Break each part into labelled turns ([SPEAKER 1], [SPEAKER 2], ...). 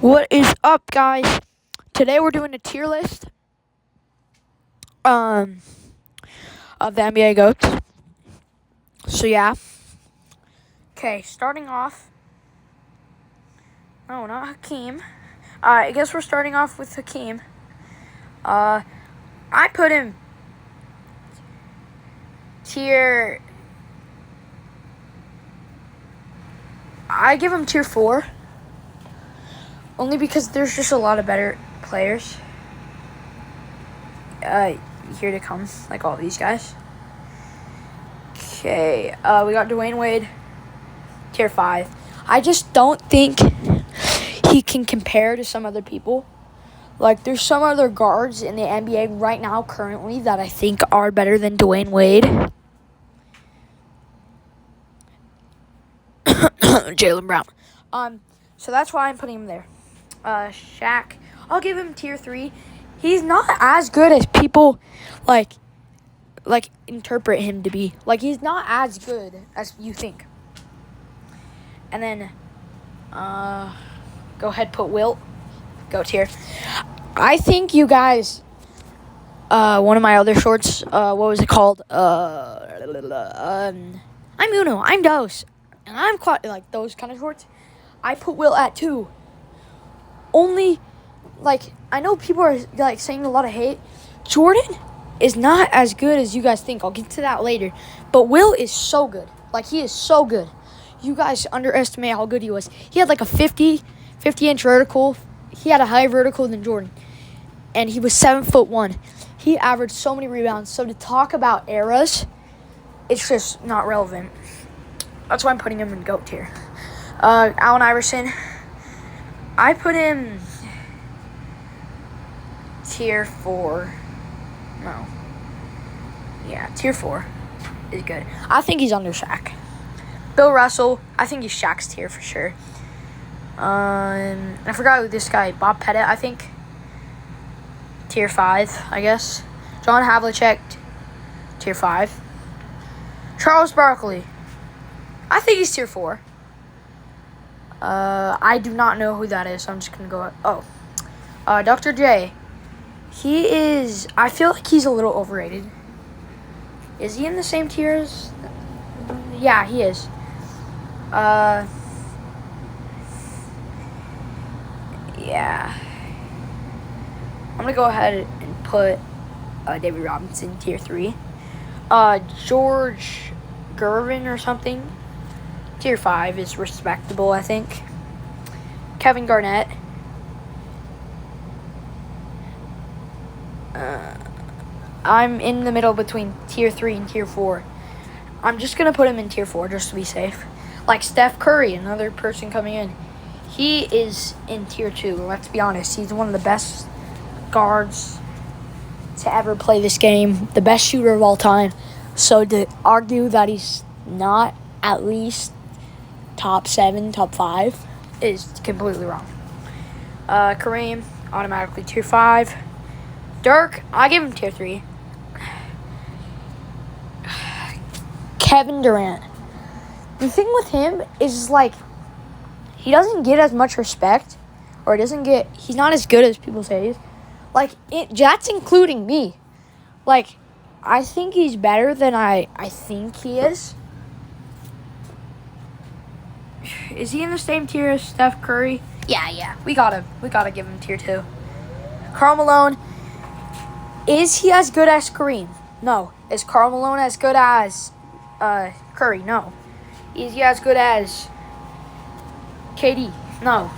[SPEAKER 1] What is up, guys? Today we're doing a tier list of the NBA GOATs. So yeah. Okay, starting off. No, not Hakeem. I guess we're starting off with Hakeem. I put him tier. I give him tier 4. Only because there's just a lot of better players here to come, like all these guys. Okay, we got Dwayne Wade, tier 5. I just don't think he can compare to some other people. Like, there's some other guards in the NBA right now currently that I think are better than Dwayne Wade. Jaylen Brown. So that's why I'm putting him there. Shaq, I'll give him tier 3. He's not as good as people like interpret him to be. Like, he's not as good as you think. And then go ahead, put Wilt. Go tier. I think you guys one of my other shorts, what was it called? I'm Uno, I'm Dos, and I'm quite like those kind of shorts. I put Wilt at 2. Only, like, I know people are, like, saying a lot of hate. Jordan is not as good as you guys think. I'll get to that later. But Will is so good. Like, he is so good. You guys underestimate how good he was. He had, like, a 50-inch vertical. He had a higher vertical than Jordan. And he was 7'1". He averaged so many rebounds. So to talk about eras, it's just not relevant. That's why I'm putting him in GOAT tier. Allen Iverson, I put him tier 4. No. Yeah, tier 4 is good. I think he's under Shaq. Bill Russell, I think he's Shaq's tier for sure. I forgot who this guy, Bob Pettit, I think. Tier 5, I guess. John Havlicek, tier 5. Charles Barkley, I think he's tier 4. I do not know who that is, so I'm just going to go... Dr. J. He is... I feel like he's a little overrated. Is he in the same tier as... Yeah, he is. Yeah. I'm going to go ahead and put David Robinson, tier 3. George Gervin or something. Tier 5 is respectable, I think. Kevin Garnett. I'm in the middle between tier 3 and tier 4. I'm just going to put him in tier 4 just to be safe. Like Steph Curry, another person coming in. He is in tier 2. Let's be honest. He's one of the best guards to ever play this game. The best shooter of all time. So to argue that he's not at least top 7, top 5 is completely wrong. Kareem, automatically tier 5. Dirk, I give him tier 3. Kevin Durant. The thing with him is, like, he doesn't get as much respect, or he's not as good as people say he is. Like, that's including me. Like, I think he's better than I think he is. Is he in the same tier as Steph Curry? Yeah. We gotta give him tier 2. Karl Malone. Is he as good as Kareem? No. Is Karl Malone as good as Curry? No. Is he as good as KD? No.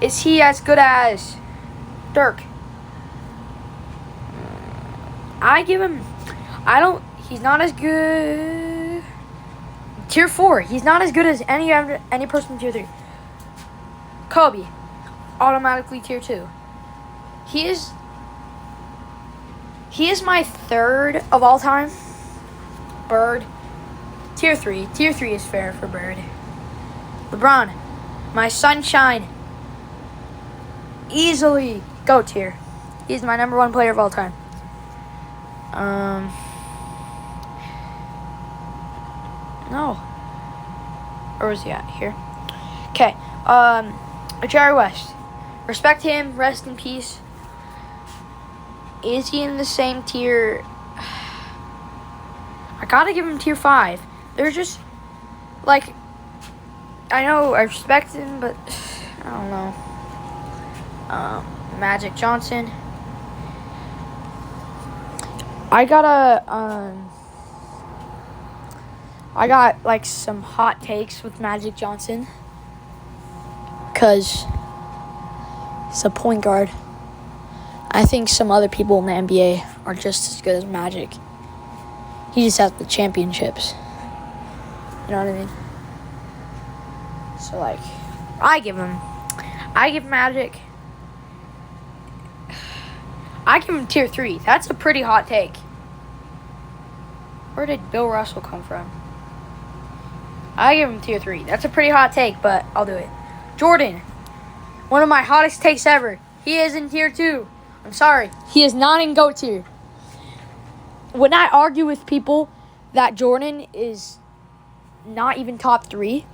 [SPEAKER 1] Is he as good as Dirk? He's not as good. Tier 4. He's not as good as any person in tier 3. Kobe, automatically tier 2. He is my 3rd of all time. Bird, tier 3. Tier 3 is fair for Bird. LeBron, my sunshine. Easily GOAT tier. He's my number 1 player of all time. No. Where was he at? Here. Okay. Jerry West. Respect him. Rest in peace. Is he in the same tier? I gotta give him tier 5. They're just, like, I know I respect him, but I don't know. Magic Johnson. I got, like, some hot takes with Magic Johnson. Because he's a point guard. I think some other people in the NBA are just as good as Magic. He just has the championships. You know what I mean? So, like, I give Magic. I give him tier 3. That's a pretty hot take. Where did Bill Russell come from? I give him tier 3. That's a pretty hot take, but I'll do it. Jordan. One of my hottest takes ever. He is in tier 2. I'm sorry. He is not in GOAT tier. When I argue with people that Jordan is not even top 3,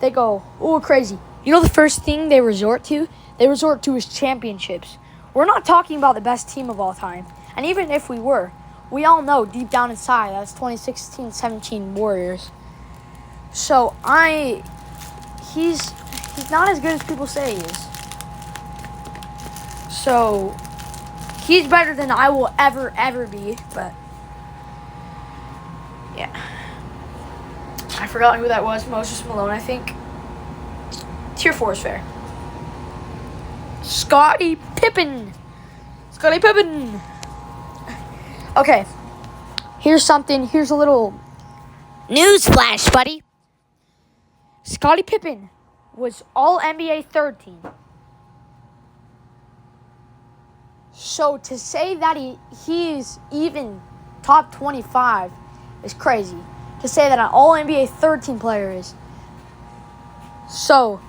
[SPEAKER 1] they go, oh, crazy. You know the first thing they resort to? They resort to his championships. We're not talking about the best team of all time. And even if we were, we all know deep down inside that's 2016-17 Warriors. So he's not as good as people say he is. So he's better than I will ever be, but yeah. I forgot who that was. Moses Malone, I think. Tier 4 is fair. Scottie Pippen. Okay. Here's a little news flash, buddy. Scottie Pippen was all NBA third team. So to say that he's even top 25 is crazy. To say that an all NBA third team player is. So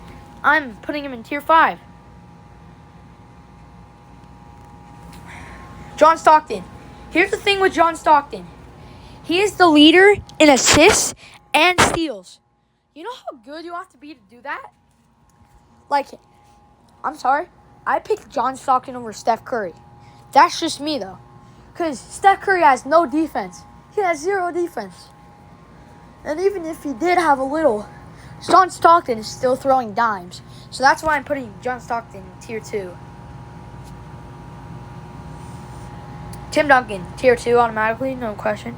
[SPEAKER 1] I'm putting him in tier 5. John Stockton. Here's the thing with John Stockton. He is the leader in assists and steals. You know how good you have to be to do that? Like, I'm sorry. I picked John Stockton over Steph Curry. That's just me, though. Because Steph Curry has no defense. He has 0 defense. And even if he did have a little, John Stockton is still throwing dimes. So that's why I'm putting John Stockton in tier 2. Tim Duncan, tier 2 automatically, no question.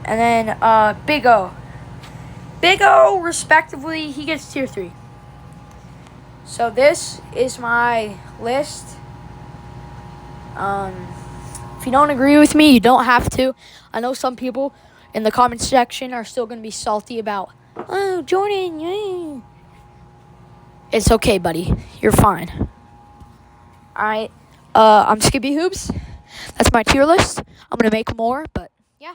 [SPEAKER 1] And then Big O. Big O, respectively, he gets tier 3. So this is my list. If you don't agree with me, you don't have to. I know some people in the comment section are still going to be salty about, oh, Jordan, yeah. It's okay, buddy. You're fine. Alright. I'm Skippy Hoops. That's my tier list. I'm going to make more, but yeah.